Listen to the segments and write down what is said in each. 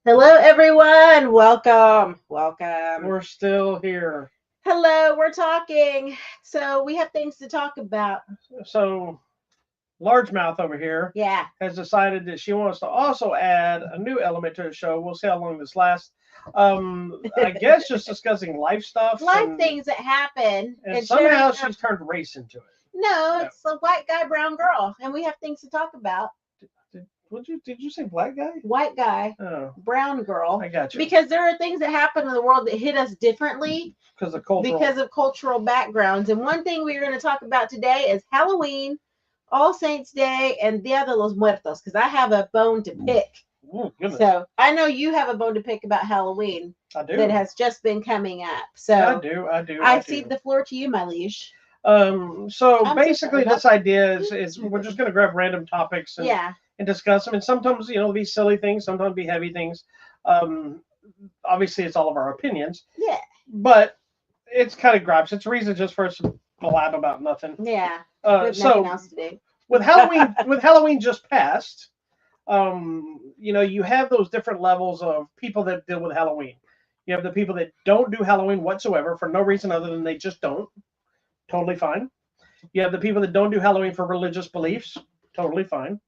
Hello, everyone. Welcome. Welcome. We're still here. Hello, we're talking. So, we have things to talk about. So, Largemouth over here Yeah. has decided that she wants to also add a new element to the show. We'll see how long this lasts. I guess just discussing life stuff. Life things that happen. And sharing somehow our- she's turned race into it. No, No. it's a white guy, brown girl. And we have things to talk about. Did you say black guy? White guy, Oh, brown girl. I got you. Because there are things that happen in the world that hit us differently Because of cultural. because of cultural backgrounds. And one thing we're going to talk about today is Halloween, All Saints Day, and Dia de los Muertos, because I have a bone to pick. Oh, goodness. So I know you have a bone to pick about Halloween I do. that has just been coming up. So I do. I cede the floor to you, my liege. So I'm basically, sorry. this idea is we're just going to grab random topics and Yeah. discuss them. And sometimes, be silly things, sometimes be heavy things. Obviously, it's all of our opinions, Yeah. but it's kind of gripes. It's a reason just for us to blab about nothing. Yeah. With nothing else to do. with Halloween just passed, you have those different levels of people that deal with Halloween. You have the people that don't do Halloween whatsoever for no reason other than they just don't. Totally fine. You have the people that don't do Halloween for religious beliefs. Totally fine.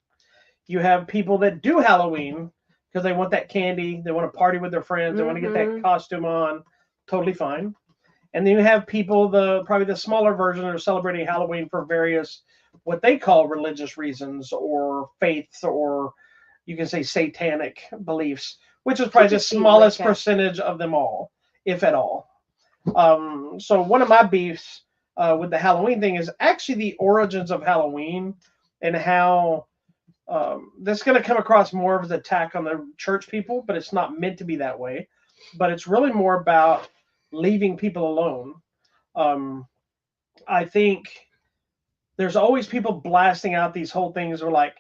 You have people that do Halloween because they want that candy, they want to party with their friends, they want to get that costume on. Totally fine. And then you have people, probably the smaller version, are celebrating Halloween for various what they call religious reasons or faiths, or you can say satanic beliefs, which is probably the smallest percentage of them all, if at all. So one of my beefs with the Halloween thing is actually the origins of Halloween and how this is going to come across more of an attack on the church people, but it's not meant to be that way. But it's really more about leaving people alone. I think there's always people blasting out these whole things where like,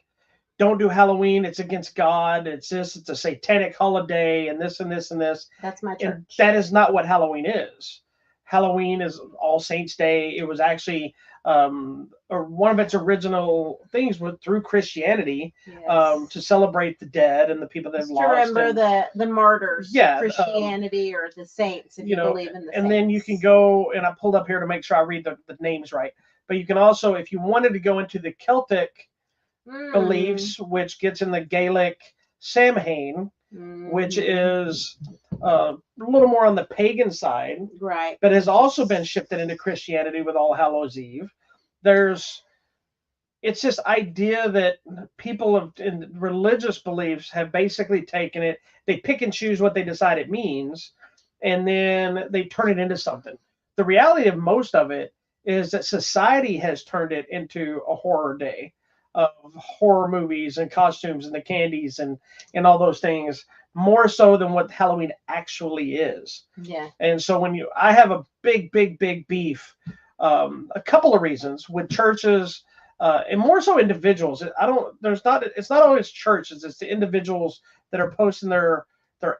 don't do Halloween, it's against God, it's a satanic holiday, and this and this and this. That's my church. And that is not what Halloween is. Halloween is All Saints Day. It was actually or one of its original things was through Christianity, Yes. to celebrate the dead and the people that have lost. To remember the martyrs. Yeah, Christianity or the saints, if you believe in the saints. And then you can go, and I pulled up here to make sure I read the names right. But you can also, if you wanted to go into the Celtic beliefs, which gets in the Gaelic Samhain, which is a little more on the pagan side, right? But has also been shifted into Christianity with All Hallows Eve. It's this idea that people in religious beliefs have basically taken it. They pick and choose what they decide it means, and then they turn it into something. The reality of most of it is that society has turned it into a horror day of horror movies and costumes and the candies and all those things, more so than what Halloween actually is. Yeah. And so I have a big beef, a couple of reasons with churches, and more so individuals. It's not always churches, it's the individuals that are posting their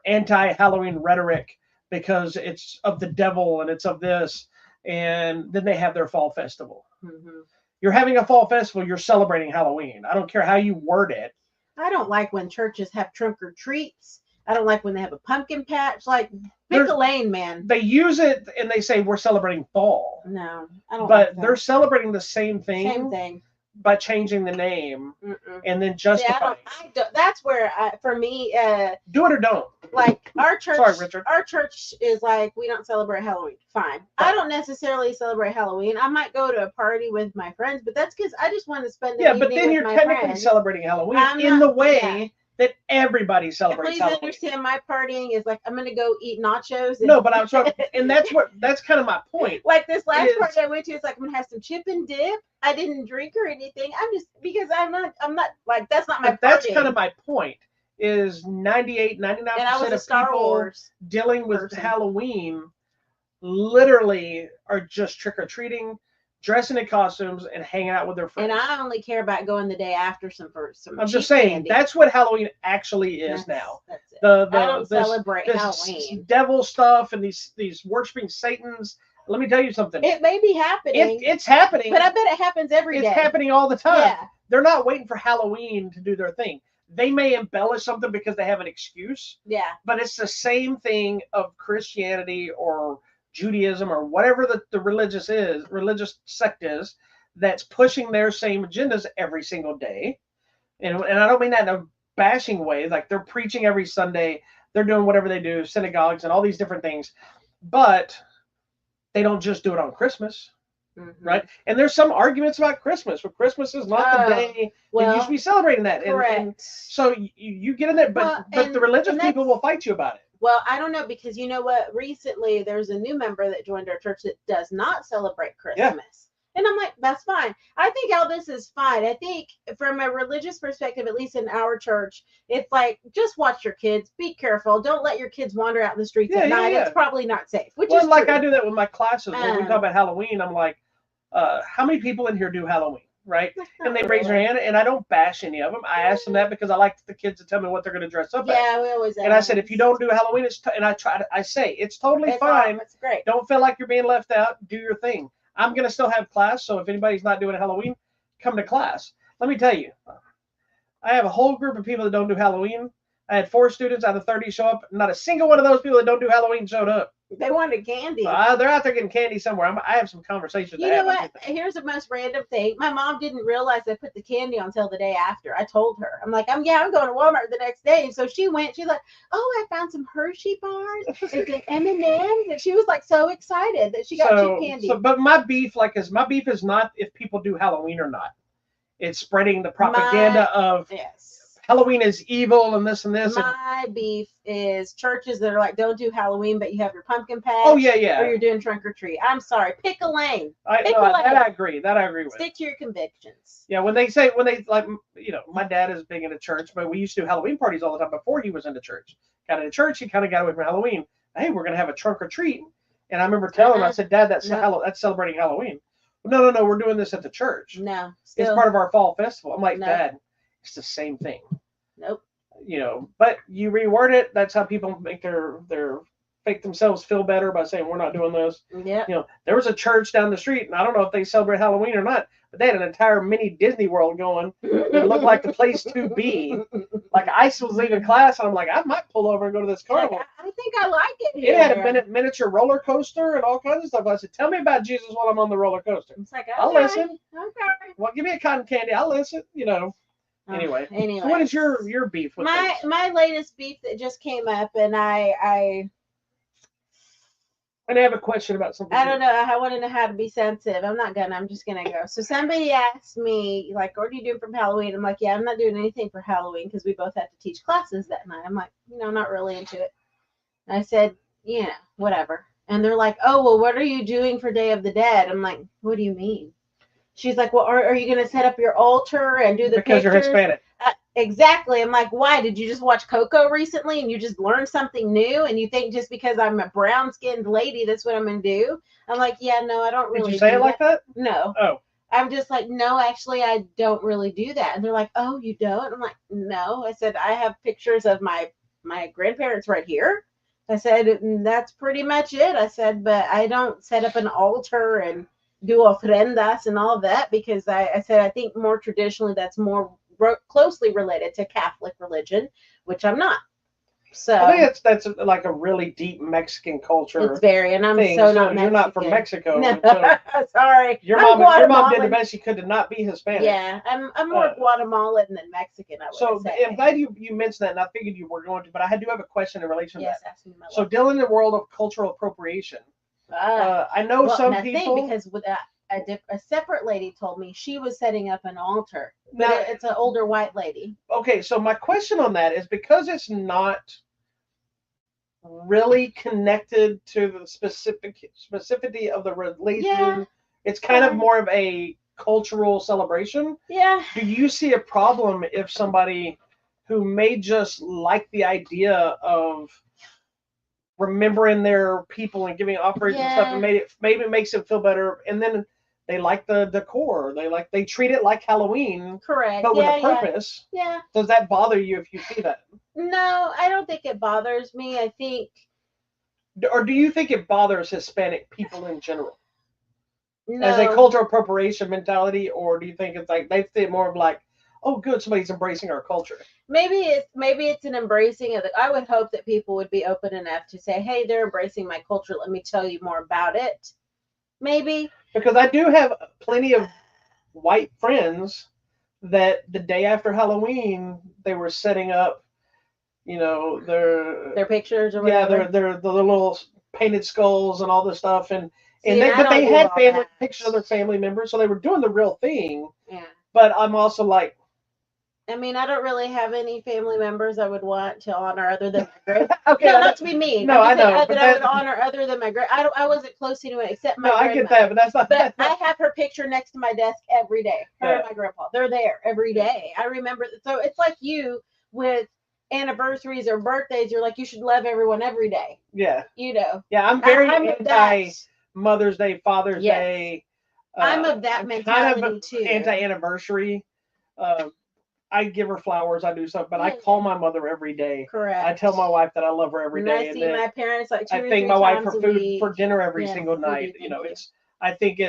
anti-Halloween rhetoric because it's of the devil and it's of this, and then they have their fall festival. Mm-hmm. You're having a fall festival, you're celebrating Halloween. I don't care how you word it. I don't like when churches have trunk or treats. I don't like when they have a pumpkin patch. Like, pick a lane, man. They use it and they say we're celebrating fall. No, I don't. But they're celebrating the same thing. Same thing. By changing the name and then justifying. That's where, for me, do it or don't. Like our church. Sorry, Richard. Our church is like, we don't celebrate Halloween. Fine. I don't necessarily celebrate Halloween. I might go to a party with my friends, but that's because I just want to spend the evening with my friends. Yeah, but then you're technically celebrating Halloween in the way that everybody celebrates Halloween. Please understand, my partying is like, I'm going to go eat nachos. No, but I'm sorry. And that's kind of my point. Like this last party I went to, it's like, I'm going to have some chip and dip. I didn't drink or anything. I'm just, because I'm not like, that's not my partying. That's kind of my point, is 98, 99% of people dealing with Halloween literally are just trick-or-treating, dressing in costumes, and hanging out with their friends. And I only care about going the day after some I'm just saying, candy. That's what Halloween actually is now. That's it. I don't celebrate Halloween. Devil stuff and these worshiping Satans. Let me tell you something. It may be happening. It's happening. But I bet it happens every day. It's happening all the time. Yeah. They're not waiting for Halloween to do their thing. They may embellish something because they have an excuse. Yeah. But it's the same thing of Christianity or Judaism or whatever the religious sect is that's pushing their same agendas every single day. And I don't mean that in a bashing way. Like, they're preaching every Sunday. They're doing whatever they do, synagogues and all these different things. But they don't just do it on Christmas. Right? And there's some arguments about Christmas. Well, Christmas is not the day that you should be celebrating that. Correct. And so you get in there, but the religious people will fight you about it. Well, I don't know, because you know what? Recently, there's a new member that joined our church that does not celebrate Christmas. Yeah. And I'm like, that's fine. I think all this is fine. I think from a religious perspective, at least in our church, it's like, just watch your kids. Be careful. Don't let your kids wander out in the streets at night. It's probably not safe. Which is like true. I do that with my classes. When we talk about Halloween, I'm like, how many people in here do Halloween? Right? And they raise their hand, and I don't bash any of them. I ask them that because I like the kids to tell me what they're going to dress up as. Yeah, we always. And I said, if you don't do Halloween, and I say it's totally fine. It's great. Don't feel like you're being left out. Do your thing. I'm going to still have class, so if anybody's not doing Halloween, come to class. Let me tell you, I have a whole group of people that don't do Halloween. I had 4 students out of 30 show up. Not a single one of those people that don't do Halloween showed up. They wanted candy. They're out there getting candy somewhere. I have some conversations. You know what? Here's the most random thing. My mom didn't realize I put the candy on until the day after. I told her. I'm like, I'm going to Walmart the next day. So she went. She's like, oh, I found some Hershey bars and M&Ms. And she was like so excited that she got cheap candy. But my beef is not if people do Halloween or not. It's spreading the propaganda of Halloween is evil and this and this. My beef is churches that are like, don't do Halloween, but you have your pumpkin patch. Oh, yeah. Or you're doing trunk or treat. I'm sorry. Pick a lane. That I agree with. Stick to your convictions. Yeah, when they my dad is big into church, but we used to do Halloween parties all the time before he was into church. Got into church, he kind of got away from Halloween. Hey, we're going to have a trunk or treat. And I remember telling him, I said, Dad, that's celebrating Halloween. No, we're doing this at the church. No. It's part of our fall festival. I'm like, Dad, it's the same thing. Nope. But you reword it. That's how people make make themselves feel better by saying we're not doing this. Yeah. There was a church down the street, and I don't know if they celebrate Halloween or not, but they had an entire mini Disney World going. It looked like the place to be. Like, I was leaving class, and I'm like, I might pull over and go to this carnival. I think I like it here. It had a miniature roller coaster and all kinds of stuff. I said, tell me about Jesus while I'm on the roller coaster. It's like, I'll listen. Okay. Well, give me a cotton candy. I'll listen. Anyway, so what is your beef with my latest beef that just came up, and I have a question about something. I don't know. I want to know how to be sensitive. I'm just gonna go. So somebody asked me, like, what are you doing for Halloween? I'm like, yeah, I'm not doing anything for Halloween because we both have to teach classes that night. I'm like, not really into it. And I said, whatever. And they're like, oh, well, what are you doing for Day of the Dead? I'm like, what do you mean? She's like, well, are you going to set up your altar and do the because pictures? You're Hispanic. Exactly. I'm like, why? Did you just watch Coco recently and you just learned something new? And you think just because I'm a brown-skinned lady, that's what I'm going to do? I'm like, yeah, no, I don't really Did you say it like that? No. Oh. I'm just like, no, actually, I don't really do that. And they're like, oh, you don't? I'm like, no. I said, I have pictures of my grandparents right here. I said, that's pretty much it. I said, but I don't set up an altar and do ofrendas and all of that because I said I think more traditionally that's more closely related to Catholic religion, which I'm not. So I think that's like a really deep Mexican culture. It's very, and I'm thing. so not Mexican. You're not from Mexico. No. So sorry. Your mom did the best she could to not be Hispanic. Yeah, I'm more Guatemalan than Mexican. I would say. I'm glad you mentioned that, and I figured you were going to, but I do have a question in relation to that. Ask me my so dealing in the world of cultural appropriation. I know some people because with a separate lady told me she was setting up an altar, but it's an older white lady. Okay, so my question on that is because it's not really connected to the specificity of the religion. Yeah. It's kind of more of a cultural celebration. Yeah. Do you see a problem if somebody who may just like the idea of remembering their people and giving offerings and stuff, and maybe it makes them feel better, and then they like the decor, they treat it like Halloween, correct, but with a purpose. Yeah. Does that bother you if you see that? No, I don't think it bothers me. I think, or do you think it bothers Hispanic people in general? No. As a cultural appropriation mentality, or do you think it's like they see it more of like, oh, good, somebody's embracing our culture. Maybe it's an embracing of it. I would hope that people would be open enough to say, hey, they're embracing my culture. Let me tell you more about it. Maybe. Because I do have plenty of white friends that the day after Halloween they were setting up, Their pictures or yeah, whatever. their the little painted skulls and all this stuff, and See, and I but don't they do had all family that. pictures of their family members, so they were doing the real thing. Yeah. But I'm also like, I mean, I don't really have any family members I would want to honor other than my grandma. okay, No, not to be mean. no, I'm I just saying know, that but I would honor other than my grand. I wasn't close to anyone except no, my I get grandmother. that, but that's not. But I have her picture next to my desk every day. Her and Yeah. my grandpa. They're there every Yeah. day. I remember. So it's like you with anniversaries or birthdays. You're like, you should love everyone every day. Yeah, You know. yeah, I'm very I'm of anti that. Mother's Day, Father's Yes. Day. I'm of that I'm kind of mentality too. anti anniversary. Uh, I give her flowers, I do stuff, but I Yeah. call my mother every day. Correct. I tell my wife that I love her every And day, I and see that my parents like two I or thank three my wife times for a food week. for dinner every Yes, single we night. do. Thank you. I think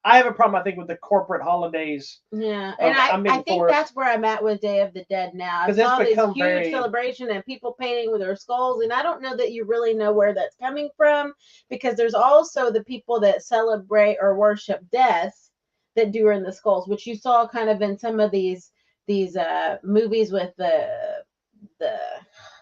I have a problem. I think with the corporate holidays. Yeah, and I think that's where I'm at with Day of the Dead now. I because it's saw this become huge very celebration and people painting with their skulls, and I don't know that you really know where that's coming from because there's also the people that celebrate or worship death that do in the skulls, which you saw kind of in some of these movies with the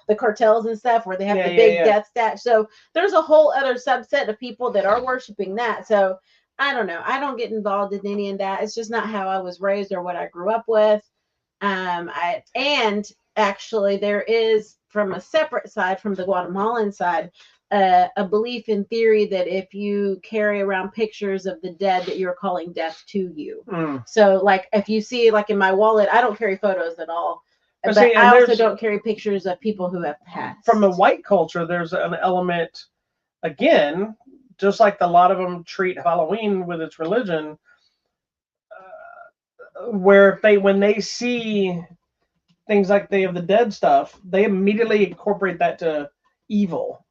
the cartels and stuff where they have the big death statue. So there's a whole other subset of people that are worshiping that. So I don't know. I don't get involved in any of that. It's just not how I was raised or what I grew up with. I and actually there is from a separate side from the Guatemalan side a belief in theory that if you carry around pictures of the dead that you're calling death to you. So like if you see like in my wallet, I don't carry photos at all. But see, I also don't carry pictures of people who have passed. From the white culture, there's an element, again, just like a lot of them treat Halloween with its religion, where when they see things like Day of the Dead stuff, they immediately incorporate that to evil.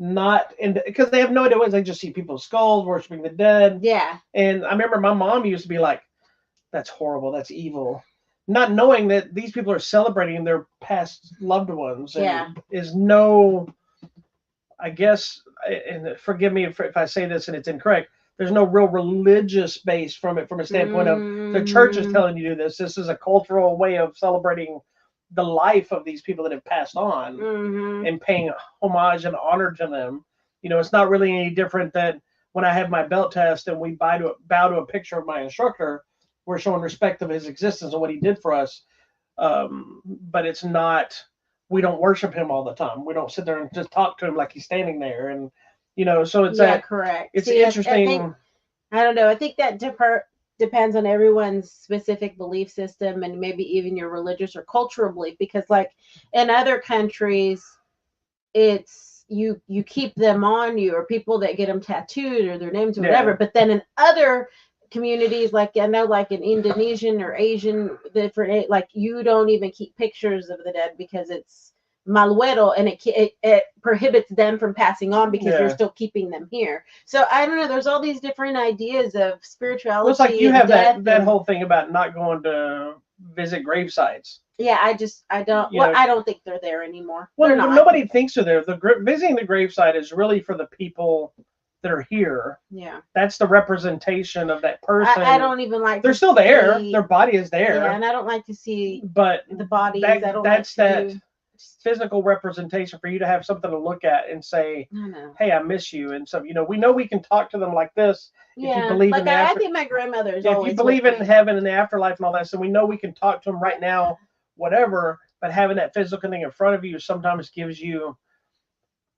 Not because they have no idea what they just see people's skulls worshiping the dead. Yeah. And I remember my mom used to be like, "That's horrible. That's evil," not knowing that these people are celebrating their past loved ones. And is no, I guess, and forgive me if I say this and it's incorrect. There's no real religious base from it, from a standpoint of the church is telling you to do this. This is a cultural way of celebrating the life of these people that have passed on and paying homage and honor to them. It's not really any different than when I have my belt test and we bow to a picture of my instructor. We're showing respect of his existence and what he did for us. But it's not, we don't worship him all the time. We don't sit there and just talk to him like he's standing there. And, so it's correct. It's interesting. I don't know. I think that depends on everyone's specific belief system and maybe even your religious or cultural belief, because like in other countries, it's you keep them on you, or people that get them tattooed or their names or whatever. But then in other communities, like I know, like in Indonesian or Asian, different, like you don't even keep pictures of the dead because it's maluero, and it prohibits them from passing on because you're still keeping them here. So I don't know. There's all these different ideas of spirituality. Well, it's like you have that whole thing about not going to visit grave sites. Yeah, I don't. Well, I don't think they're there anymore. Well, nobody thinks they're there. Visiting the gravesite is really for the people that are here. Yeah, that's the representation of that person. I don't even like. They're still there. Their body is there. Yeah, and I don't like to see. But the bodies. That's that physical representation for you to have something to look at and say, "Hey, I miss you." And so we know we can talk to them like this. Yeah, if you believe like in I think my grandmother's. If you believe in heaven and the afterlife and all that, so we know we can talk to them right now, whatever. But having that physical thing in front of you sometimes gives you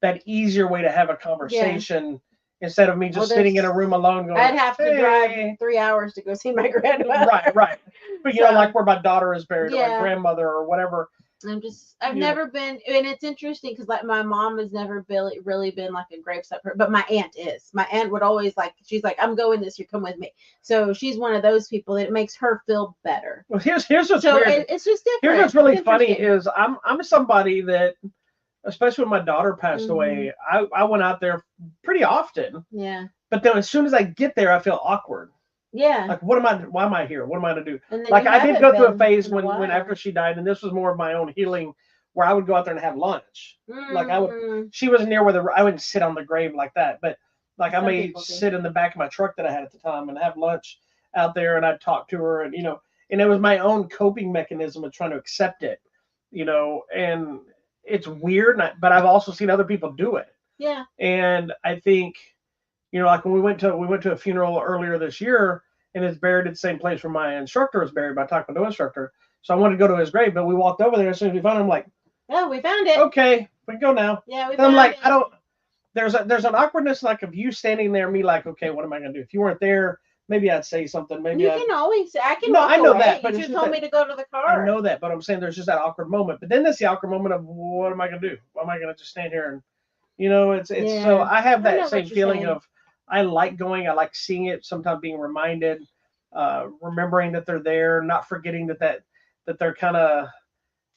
that easier way to have a conversation instead of me just sitting in a room alone going, I'd have to drive 3 hours to go see my grandmother. Right. But like where my daughter is buried, or my grandmother, or whatever. I've never been, and it's interesting because like my mom has never really been like a gravesite person, but my aunt is. My aunt would always she's like, I'm going this year, come with me. So she's one of those people that it makes her feel better. Well, here's what's weird. It's just different. Here's what's really funny is I'm somebody that, especially when my daughter passed away, I went out there pretty often. Yeah. But then as soon as I get there, I feel awkward. Yeah. Like, what am I? Why am I here? What am I to do? And then Like, you I did haven't go through a been phase in a when after while. she died, and this was more of my own healing, where I would go out there and have lunch. Like, I would. Mm, She wasn't near where I wouldn't sit on the grave like that, but like I some may people do. sit in the back of my truck that I had at the time and have lunch out there, and I'd talk to her, and and it was my own coping mechanism of trying to accept it, and it's weird, but I've also seen other people do it, Yeah. and I think like when we went to a funeral earlier this year, and it's buried at the same place where my instructor was buried, my Taekwondo instructor. So I wanted to go to his grave, but we walked over there as soon as we found him. I'm like, Oh, we found it. okay, we can go now. Yeah, we And I'm found like, it. I don't. There's an awkwardness like of you standing there, me like, okay, what am I gonna do? If you weren't there, maybe I'd say something. Maybe You I. can always. I can No, walk I know away. that, You but it's just just told that me to go to the I car. know that, but I'm saying there's just that awkward moment. But then there's the awkward moment of what am I gonna do? Am I gonna just stand here and it's so Yeah. I have I that know same what you're feeling saying. of I like going, I like seeing it, sometimes being reminded, remembering that they're there, not forgetting that they're kind of.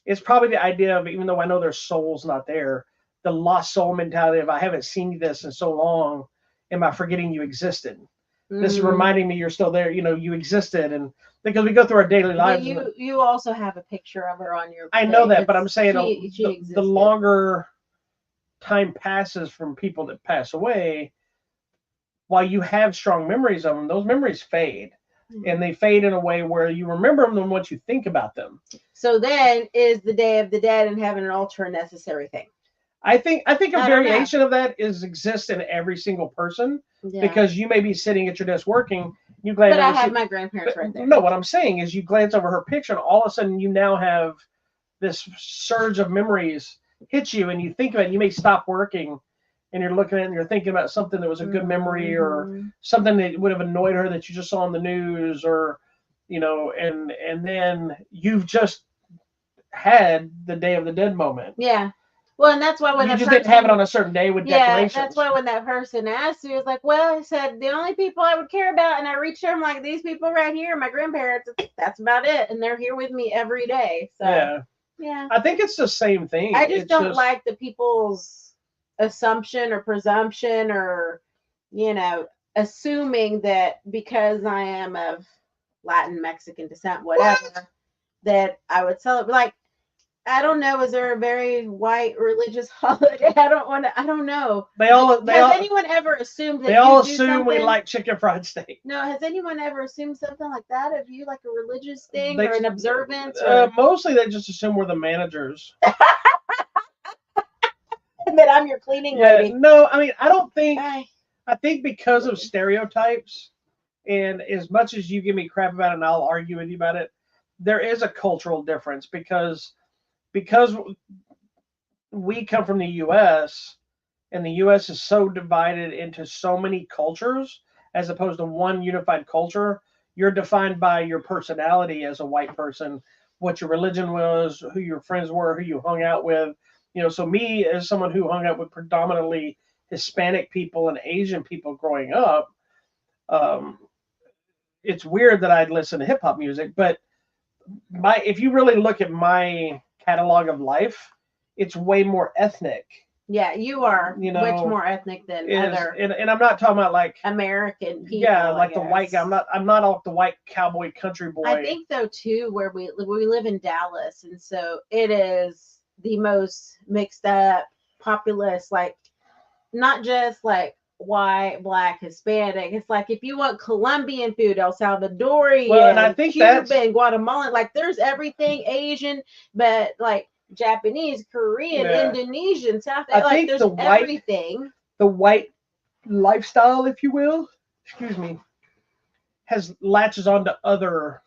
It's probably the idea of, even though I know their soul's not there, the lost soul mentality of I haven't seen this in so long, am I forgetting you existed? This is Mm. reminding me you're still there. You existed, and because we go through our daily But lives, and you also have a picture of her on your I know thing. that, but I'm It's saying she the existed. longer time passes from people that pass away, while you have strong memories of them, those memories fade. Mm. And they fade in a way where you remember them once you think about them. So then is the Day of the Dead and having an altar a necessary thing? I think a I don't know. variation of that exists in every single person, Yeah. because you may be sitting at your desk working, you glance But I over, have see, my grandparents but right there. no, what I'm saying is you glance over her picture, and all of a sudden you now have this surge of memories hit you, and you think about it. You may stop working, and you're looking at it, and you're thinking about something that was a good memory, or Mm-hmm. something that would have annoyed her that you just saw on the news, or and then you've just had the Day of the Dead moment. Yeah. Well, and that's why when You that just didn't have it person, on a certain day with yeah, that's decorations. why when that person asked me, I was like, well, I said, the only people I would care about, and I reached them like these people right here, my grandparents, that's about it. And they're here with me every day. So, Yeah, yeah. I think it's the same thing. I just It's don't just like the people's assumption or presumption or, you know, assuming that because I am of Latin, Mexican descent, whatever, that I would celebrate. Like, I don't know. Is there a very white religious holiday? I don't want to. I don't know. they all they Has all anyone ever assumed they that all you do assume we something? like chicken fried steak. No. Has anyone ever assumed something like that of you, like a religious thing They or an observance, or mostly they just assume we're the managers. that I'm your cleaning Yeah, lady? no, I mean I don't think. Ay, I think because of stereotypes, and as much as you give me crap about it, and I'll argue with you about it, there is a cultural difference, because we come from the U.S. and the U.S. is so divided into so many cultures as opposed to one unified culture. You're defined by your personality as a white person, what your religion was, who your friends were, who you hung out with. So me as someone who hung out with predominantly Hispanic people and Asian people growing up, um, it's weird that I'd listen to hip hop music, but if you really look at my catalog of life, it's way more ethnic. yeah, you are You much know, more ethnic than is other and I'm not talking about like American yeah, people, I like the white guy. guess. I'm not like the white cowboy country I boy. think though too, where we live in Dallas, and so it is the most mixed up, populous, like not just like white, black, Hispanic. It's like if you want Colombian food, El Well, and I Salvadorian, think that's Cuban, Guatemalan, like there's everything Asian, but like Japanese, Korean, yeah. Indonesian, South, I like think there's everything. the white lifestyle, if you will, excuse me, has latches on to other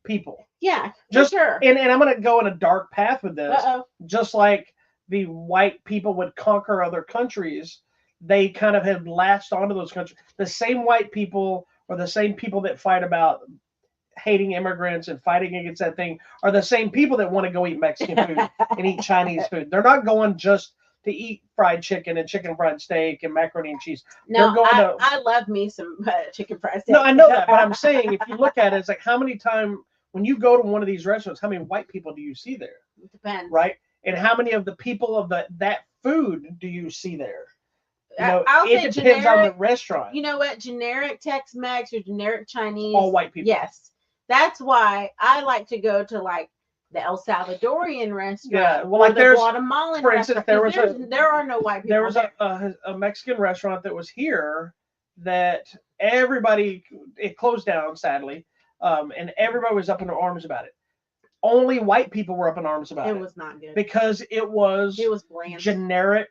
people. Yeah, for Just sure. and I'm gonna go in a dark path with Uh this. oh. Just like the white people would conquer other countries, they kind of have latched onto those countries. The same white people or the same people that fight about hating immigrants and fighting against that thing are the same people that want to go eat Mexican food and eat Chinese food. They're not going just to eat fried chicken and chicken fried steak and macaroni and cheese. They're No, going to. I love me some chicken fried No, steak. I know that, but I'm saying if you look at it, it's like how many times when you go to one of these restaurants, how many white people do you see there? It depends. Right? And how many of the people of that food do you see there? I'll say it depends on the generic. restaurant. You know what? Generic Tex-Mex or generic Chinese. All white people. Yes, that's why I like to go to like the El Salvadorian restaurant. Yeah, well, or like the Guatemalan for instance, restaurant. There are no white people. There was a Mexican restaurant that was here that everybody, it closed down sadly, and everybody was up in their arms about it. Only white people were up in arms about it. It was not good because it was bland. generic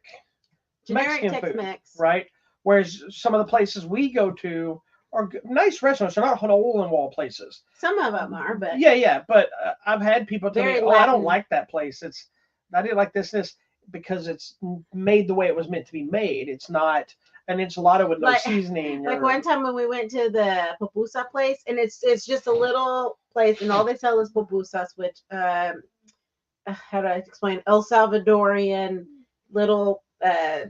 Mexican Tex-Mex. food, right? Whereas some of the places we go to are nice restaurants. They're not hole in wall places. Some of them are, but yeah. But I've had people tell me, "Oh, I don't like that place. I didn't like this because it's made the way it was meant to be made. It's not an enchilada with no seasoning." Like one time when we went to the pupusa place, and it's just a little place, and all they sell is pupusas, which how do I explain? El Salvadorian little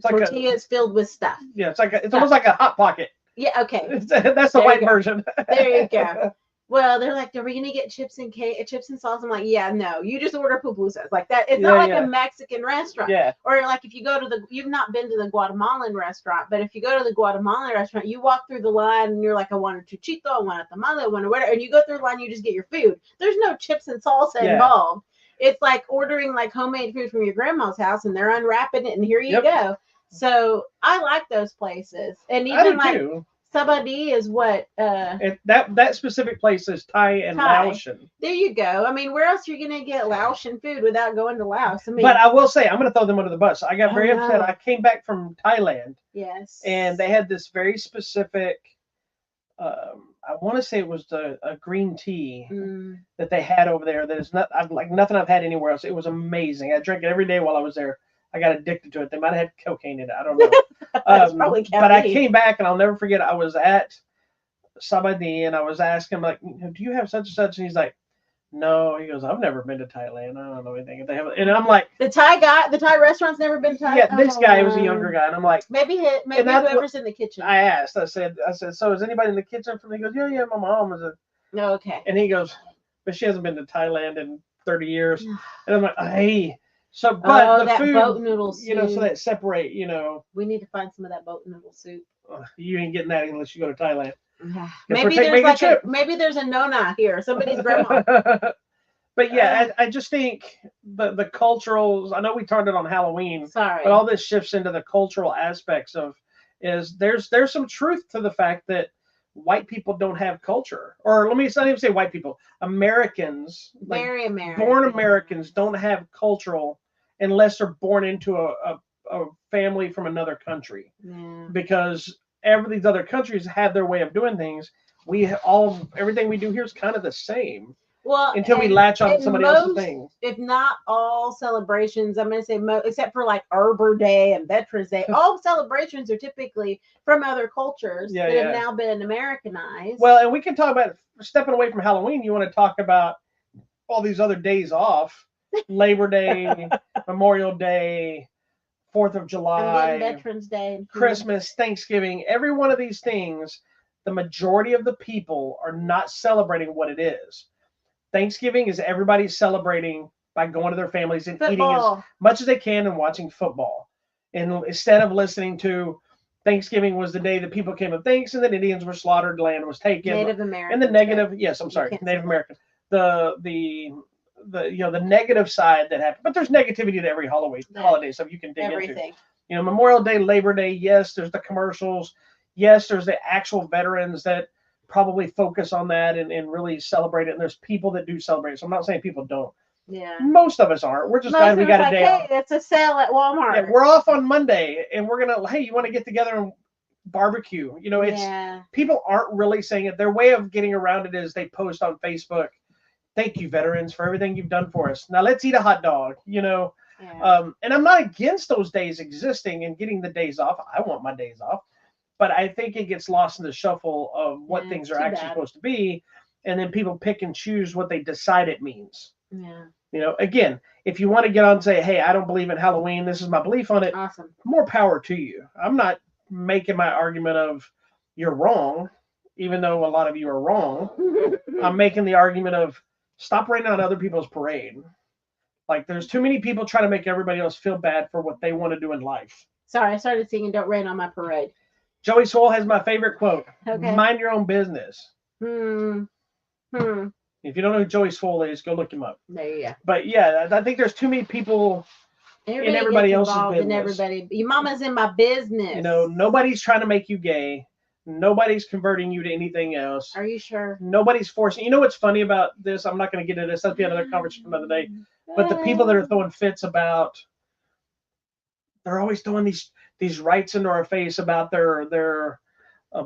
tortillas filled with stuff. Yeah, it's almost like a hot pocket. Yeah, okay. That's the white version. There you go. Well, they're like, are we gonna get chips and sauce? I'm like, yeah, no, you just order pupusas like that. It's not like a Mexican restaurant. Yeah. Or like if you go to you've not been to the Guatemalan restaurant, but if you go to the Guatemalan restaurant, you walk through the line and you're like, I want a chuchito, I want a tamale, I want a whatever, and you go through the line, you just get your food. There's no chips and salsa involved. It's like ordering like homemade food from your grandma's house, and they're unwrapping it, and here you go. So I like those places, and even like. Too. Sabadi is what that specific place is Thai and Laotian. There you go. I mean, where else are you gonna get Laotian food without going to Laos? I mean, but I will say I'm gonna throw them under the bus. I got very upset. I came back from Thailand. Yes. And they had this very specific I want to say it was a green tea that they had over there that is like nothing I've had anywhere else. It was amazing. I drank it every day while I was there. I got addicted to it. They might have had cocaine in it. I don't know. Probably but I came back and I'll never forget. I was at Sabadi and I was asking him like, "Do you have such and such?" And he's like, "No." He goes, "I've never been to Thailand. I don't know anything if they have." And I'm like, the Thai restaurant's never been to Thailand. Yeah, this guy was a younger guy, and I'm like, maybe whoever's in the kitchen. I asked. I said, "So is anybody in the kitchen?" From he goes, "Yeah, my mom is a." No, okay. And he goes, "But she hasn't been to Thailand in 30 years." And I'm like, "Hey." So, but the food, boat noodle soup. So that separate, We need to find some of that boat noodle soup. You ain't getting that unless you go to Thailand. Maybe there's a nona here, somebody's grandma. But yeah, I just think the cultural. I know we turned it on Halloween. Sorry, but all this shifts into the cultural aspects of there's some truth to the fact that white people don't have culture, or let me not even say white people. Americans, very American, born Americans, don't have cultural unless they're born into a family from another country. Yeah. Because these other countries have their way of doing things. Everything we do here is kind of the same. Well, until we latch on to somebody else's thing. If not all celebrations, I'm going to say except for like Arbor Day and Veterans Day, all celebrations are typically from other cultures that have now been Americanized. Well, and we can talk about stepping away from Halloween. You want to talk about all these other days off: Labor Day, Memorial Day, 4th of July, Veterans Day, Christmas, Thanksgiving. Every one of these things, the majority of the people are not celebrating what it is. Thanksgiving is everybody celebrating by going to their families and eating as much as they can and watching football. And instead of listening to Thanksgiving was the day that people came of thanks and then Indians were slaughtered, land was taken. Native American. And the negative, Native American. The negative side that happened. But there's negativity to every holiday, so you can dig everything. Into. Memorial Day, Labor Day, yes, there's the commercials. Yes, there's the actual veterans that probably focus on that and really celebrate it. And there's people that do celebrate it. So I'm not saying people don't. Yeah. Most of us aren't. We're just glad we got a day off. Hey, it's a sale at Walmart. Yeah, we're off on Monday and we're going to, hey, you want to get together and barbecue? People aren't really saying it. Their way of getting around it is they post on Facebook, "Thank you, veterans, for everything you've done for us. Now let's eat a hot dog," Yeah. And I'm not against those days existing and getting the days off. I want my days off. But I think it gets lost in the shuffle of what things are actually supposed to be. And then people pick and choose what they decide it means. Yeah. Again, if you want to get on and say, "Hey, I don't believe in Halloween. This is my belief on it." Awesome. More power to you. I'm not making my argument of you're wrong, even though a lot of you are wrong. I'm making the argument of stop raining on other people's parade. Like there's too many people trying to make everybody else feel bad for what they want to do in life. Sorry, I started singing "Don't Rain on My Parade." Joey Swoll has my favorite quote: Okay. "Mind your own business." Hmm. Hmm. If you don't know who Joey Swoll is, go look him up. There you go. But yeah, I think there's too many people in Everybody gets everybody else's involved in business. everybody. Your mama's in my business. Nobody's trying to make you gay. Nobody's converting you to anything else. Are you sure? Nobody's forcing. You know what's funny about this? I'm not going to get into this. That'll be another conversation another day. But the people that are throwing fits about, they're always throwing these rights into our face about their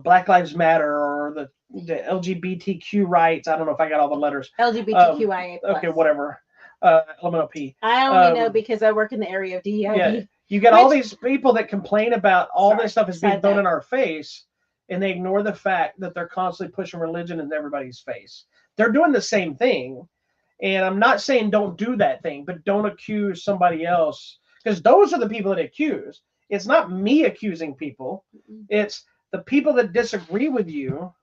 Black Lives Matter or the LGBTQ rights. I don't know if I got all the letters. LGBTQIA+. Okay, whatever. LMNOP. I only know because I work in the area of DEIB. Yeah, you get all these people that complain about all this stuff is being thrown in our face, and they ignore the fact that they're constantly pushing religion in everybody's face. They're doing the same thing, and I'm not saying don't do that thing, but don't accuse somebody else, because those are the people that accuse. It's not me accusing people. It's the people that disagree with you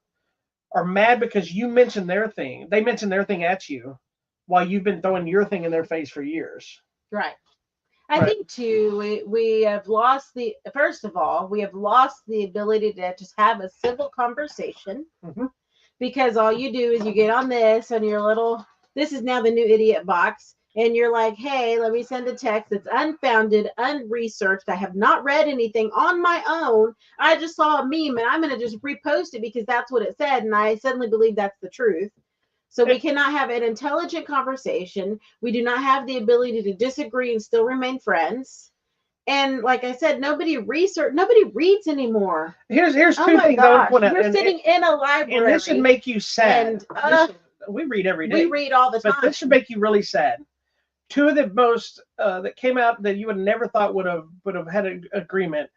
are mad because you mentioned their thing. They mentioned their thing at you while you've been throwing your thing in their face for years. Right. I think too, we have lost first of all, we have lost the ability to just have a civil conversation, because all you do is you get on this and your little, this is now the new idiot box, and you're like, hey, let me send a text that's unfounded, unresearched. I have not read anything on my own. I just saw a meme and I'm going to just repost it because that's what it said. And I suddenly believe that's the truth. So we cannot have an intelligent conversation. We do not have the ability to disagree and still remain friends. And like I said, nobody reads anymore. Here's two things I want to point out. We're sitting in a library. And this should make you sad. We read every day. We read all the time. But this should make you really sad. Two of the most that came out that you would never thought would have had an agreement,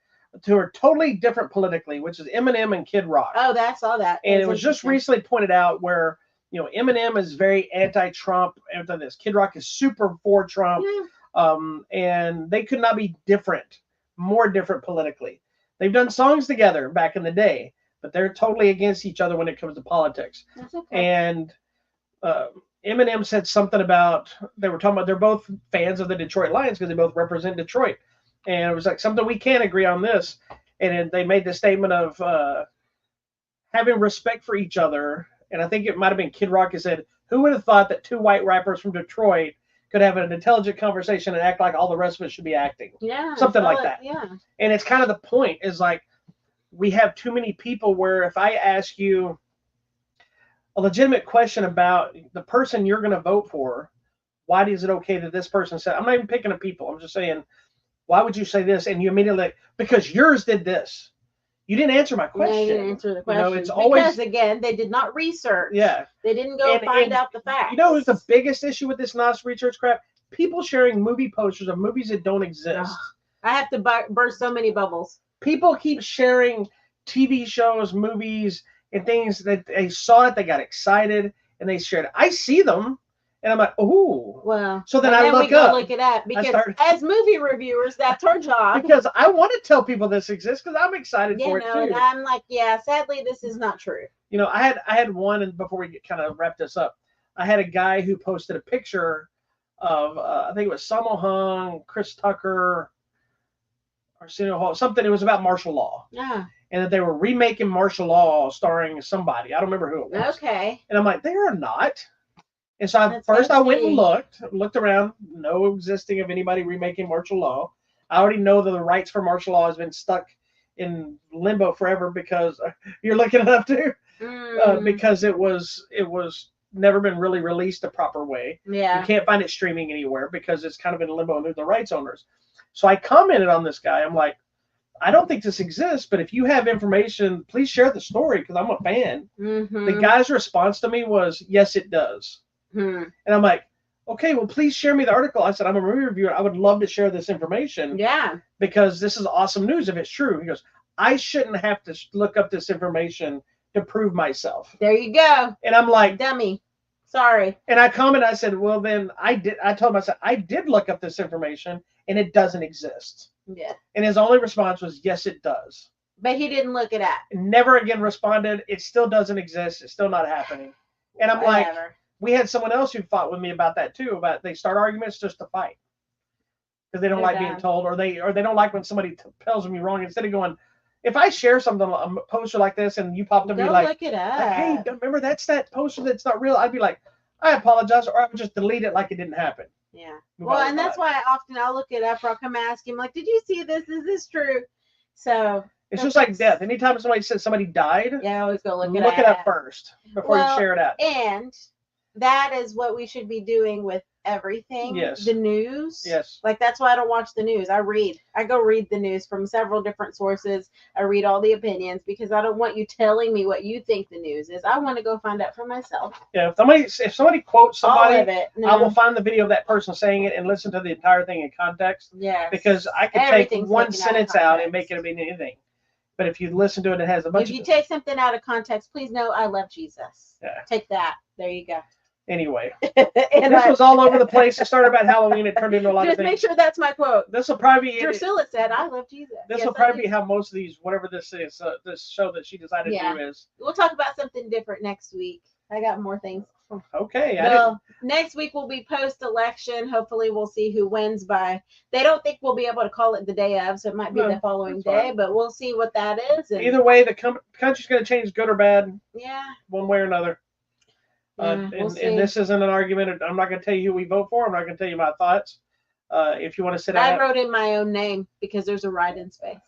two are totally different politically, which is Eminem and Kid Rock. Oh, I saw that. And it was just recently pointed out where Eminem is very anti-Trump, after this. Kid Rock is super for Trump, and they could not be more different politically. They've done songs together back in the day, but they're totally against each other when it comes to politics. That's okay. And Eminem said something about, they were talking about they're both fans of the Detroit Lions because they both represent Detroit. And it was like something we can't agree on this. And they made the statement of having respect for each other. And I think it might have been Kid Rock who said, who would have thought that two white rappers from Detroit could have an intelligent conversation and act like all the rest of us should be acting? Yeah. Something like that. Yeah. And it's kind of the point is like, we have too many people where if I ask you a legitimate question about the person you're going to vote for, why is it okay that this person said, I'm not even picking at people. I'm just saying, why would you say this? And you immediately, because yours did this. You didn't answer my question. You didn't answer the question. It's always, because, again, they did not research. Yeah. They didn't go find out the facts. You know who's the biggest issue with this NOS research crap? People sharing movie posters of movies that don't exist. I have to burst so many bubbles. People keep sharing TV shows, movies, and things that they saw it, they got excited, and they shared it. I see them, and I'm like, oh. Well, so then I look up. Look it up because as movie reviewers, that's our job. Because I want to tell people this exists because I'm excited for it too. And I'm like, yeah, sadly, this is not true. I had one, and before we kind of wrap this up, I had a guy who posted a picture of I think it was Sammo Hung, Chris Tucker, Arsenio Hall, something. It was about martial law. Yeah. And that they were remaking martial law starring somebody. I don't remember who it was. Okay. And I'm like, they are not. And so I went and looked around, no existing of anybody remaking martial law. I already know that the rights for martial law has been stuck in limbo forever because you're looking it up too. Because it was never been really released the proper way. Yeah. You can't find it streaming anywhere because it's kind of in limbo under the rights owners. So I commented on this guy. I'm like, I don't think this exists, but if you have information, please share the story because I'm a fan. The guy's response to me was, yes, it does. And I'm like, okay, well, please share me the article. I said, I'm a movie reviewer. I would love to share this information. Yeah. Because this is awesome news if it's true. He goes, I shouldn't have to look up this information to prove myself. There you go. And I'm like, dummy. Sorry. And I commented, I said, well, then I told him, I said, I did look up this information and it doesn't exist. Yeah. And his only response was, yes, it does. But he didn't look it up. Never again responded. It still doesn't exist. It's still not happening. And I'm like, we had someone else who fought with me about that too, about they start arguments just to fight. because they don't They're like being done. told, or they don't like when somebody tells them you're wrong. Instead of going, if I share something, a poster like this, and you popped up and Go be like, look it hey, up. remember that's that poster that's not real. I'd be like, I apologize, or I would just delete it like it didn't happen. Yeah. Move Well, on with and my that's life. why often I'll look it up or I'll come ask him, like, did you see this? Is this true? So It's just like that's, death. Anytime somebody says somebody died, yeah, I always go look look it it up up. first before you Well, share it out. and that is what we should be doing with everything. Yes. The news. Yes. Like that's why I don't watch the news. I read. I go read the news from several different sources. I read all the opinions because I don't want you telling me what you think the news is. I want to go find out for myself. Yeah. If somebody quotes All somebody, of it. I will No. find the video of that person saying it and listen to the entire thing in context. Yes. Because I could take Everything's one taken out of sentence out and context. make it mean anything. But if you listen to it, it has a bunch If of. you take something out of context, please know I love Jesus. Yeah. Take that. There you go. Anyway, And this was all over the place. It started about Halloween. It turned into a lot of just things. make sure that's my quote. This will probably be. Drusilla said, "I love Jesus." This Yes, will I probably do. be how most of these, whatever this is, this show that she decided Yeah. to do is. We'll talk about something different next week. I got more things. Okay. Well, next week will be post-election. Hopefully, we'll see who wins by. They don't think we'll be able to call it the day of, so it might be No, the following that's day. fine. But we'll see what that is. And Either way, the country's going to change, good or bad, yeah, one way or another. we'll see. And this isn't an argument. I'm not going to tell you who we vote for. I'm not going to tell you my thoughts. If you want to sit I down, wrote in my own name because there's a write-in space.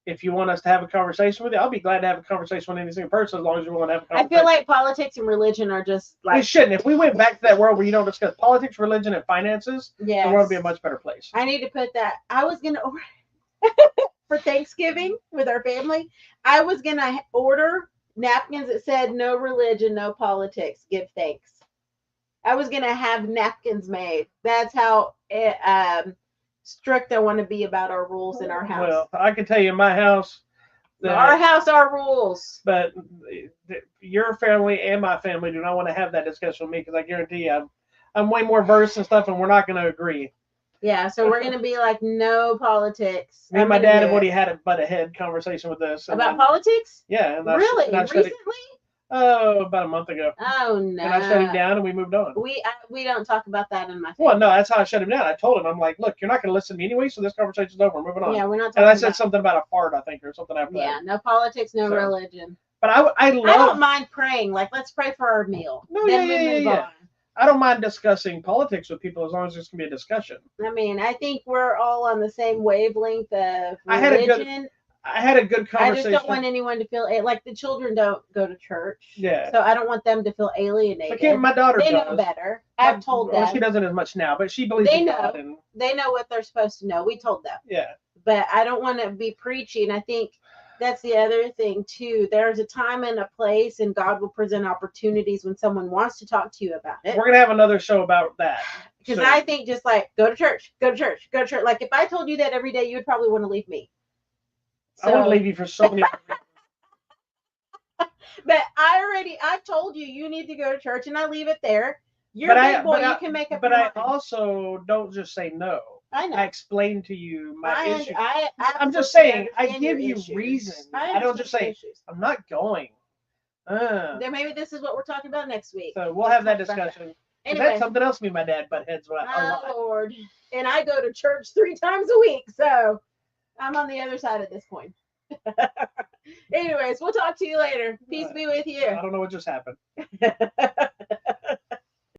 if you want us to have a conversation with you, I'll be glad to have a conversation with any single person as long as you want to have a I conversation. feel like politics and religion are just we like shouldn't. If we went back to that world where you don't discuss politics, religion, and finances, yes. the world would be a much better place. I need to put that. I was gonna order for Thanksgiving with our family. I was gonna order napkins that said "No religion, no politics. Give thanks." I was gonna have napkins made. That's how strict I want to be about our rules in our house. Well, I can tell you in my house. Our house, our rules. But your family and my family do not want to have that discussion with me because I guarantee you I'm way more versed and stuff, and we're not going to agree. Yeah, so we're gonna be like no politics. Me and my dad have already had a butt ahead conversation with this. About politics? Yeah. And really? Recently? About a month ago. Oh no! And I shut him down, and we moved on. We don't talk about that in my family. Well, no, that's how I shut him down. I told him, I'm like, look, you're not going to listen to me anyway, so this conversation's over. We're moving on. Yeah, we're not. And I said something about a fart, I think, or something after that. Yeah, no politics, no religion. But I don't mind praying. Like, let's pray for our meal. No, then yeah, we move on. I don't mind discussing politics with people as long as there's going to be a discussion. I mean, I think we're all on the same wavelength of religion. I had a good conversation. I just don't want anyone to feel like the children don't go to church. Yeah. So I don't want them to feel alienated. Okay, my daughter they does. know better. I've told them. She doesn't as much now, but she believes in God. And they know what they're supposed to know. We told them. Yeah. But I don't want to be preachy, and I think that's the other thing too. There's a time and a place, and God will present opportunities when someone wants to talk to you about it. We're gonna have another show about that. Because I think just like go to church, go to church, go to church. Like if I told you that every day, you would probably want to leave me. So, I wouldn't leave you for so many. But I've told you, you need to go to church, and I leave it there. You're a big boy, you can make up. But I also don't just say no. I know. I explain to you my issue. I'm just saying, I give you reason. I don't just say I'm not going. Then maybe this is what we're talking about next week. So we'll have that discussion. Anyway, that's something else me and my dad butt heads about. Oh Lord! And I go to church 3 times a week, so I'm on the other side of this coin. Anyways, we'll talk to you later. Peace be with you. I don't know what just happened.